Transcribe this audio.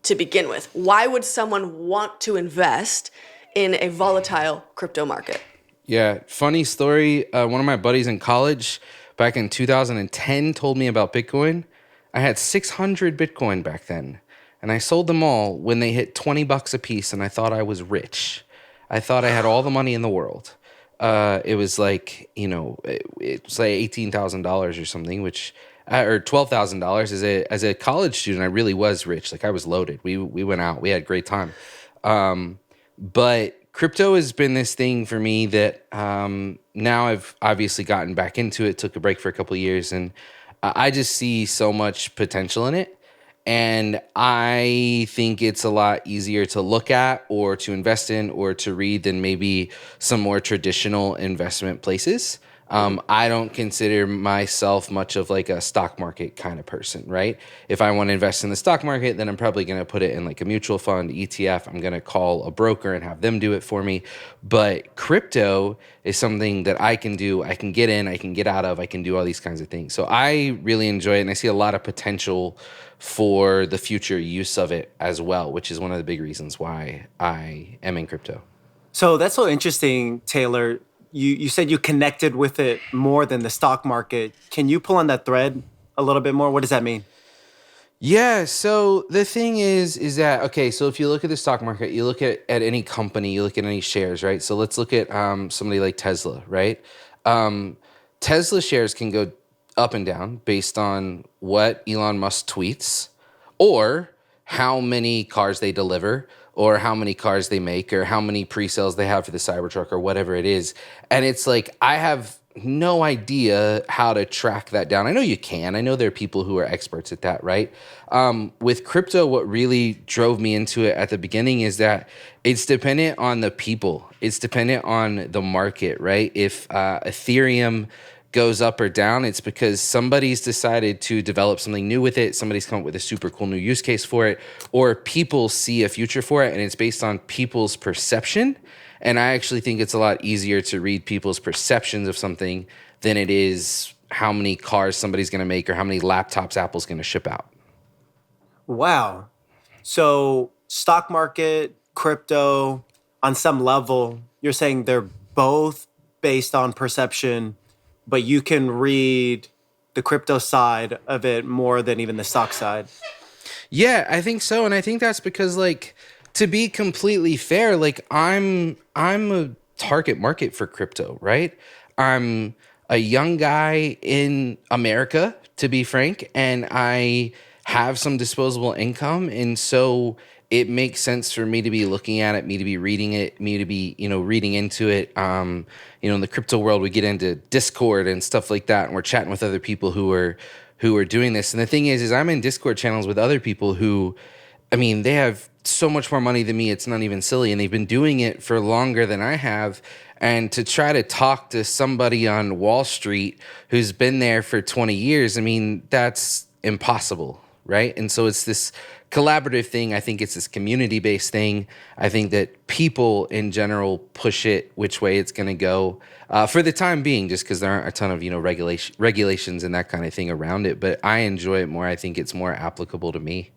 to begin with? Why would someone want to invest in a volatile crypto market? Yeah, funny story. One of my buddies in college back in 2010 told me about Bitcoin. I had 600 Bitcoin back then, and I sold them all when they hit $20 a piece, and I thought I was rich. I thought I had all the money in the world. It was like, it was like $18,000 or something, which or $12,000 as a college student. I really was rich. Like I was loaded. We went out. We had a great time. But crypto has been this thing for me that now I've obviously gotten back into it. Took a break for a couple of years, and I just see so much potential in it. And I think it's a lot easier to look at or to invest in or to read than maybe some more traditional investment places. I don't consider myself much of like a stock market kind of person, right? If I want to invest in the stock market, then I'm probably going to put it in like a mutual fund, ETF. I'm going to call a broker and have them do it for me. But crypto is something that I can do. I can get in, I can get out of, I can do all these kinds of things. So I really enjoy it, and I see a lot of potential for the future use of it as well, which is one of the big reasons why I am in crypto. So that's so interesting, Taylor. You said you connected with it more than the stock market. Can you pull on that thread a little bit more? What does that mean? Yeah, so the thing is that, okay, so if you look at the stock market, you look at any company, you look at any shares, right? So let's look at somebody like Tesla, right? Tesla shares can go up and down based on what Elon Musk tweets or how many cars they deliver or how many cars they make or how many pre-sales they have for the Cybertruck or whatever it is. And it's like, I have no idea how to track that down. I know you can. I know there are people who are experts at that, right? With crypto, what really drove me into it at the beginning is that it's dependent on the people. It's dependent on the market, right? If Ethereum goes up or down, it's because somebody's decided to develop something new with it. Somebody's come up with a super cool new use case for it, or people see a future for it, and it's based on people's perception. And I actually think it's a lot easier to read people's perceptions of something than it is how many cars somebody's going to make or how many laptops Apple's going to ship out. Wow. So stock market, crypto, on some level, you're saying they're both based on perception, but you can read the crypto side of it more than even the stock side. Yeah, I think so. And I think that's because, like, to be completely fair, like I'm a target market for crypto, right? I'm a young guy in America, to be frank, and I have some disposable income. And so it makes sense for me to be looking at it, me to be reading it, me to be, reading into it. In the crypto world, we get into Discord and stuff like that, and we're chatting with other people who are doing this. And the thing is I'm in Discord channels with other people who, they have so much more money than me. It's not even silly. And they've been doing it for longer than I have. And to try to talk to somebody on Wall Street who's been there for 20 years, that's impossible, right? And so it's this collaborative thing. I think it's this community-based thing. I think that people in general push it which way it's going to go for the time being, just because there aren't a ton of regulations and that kind of thing around it. But I enjoy it more. I think it's more applicable to me.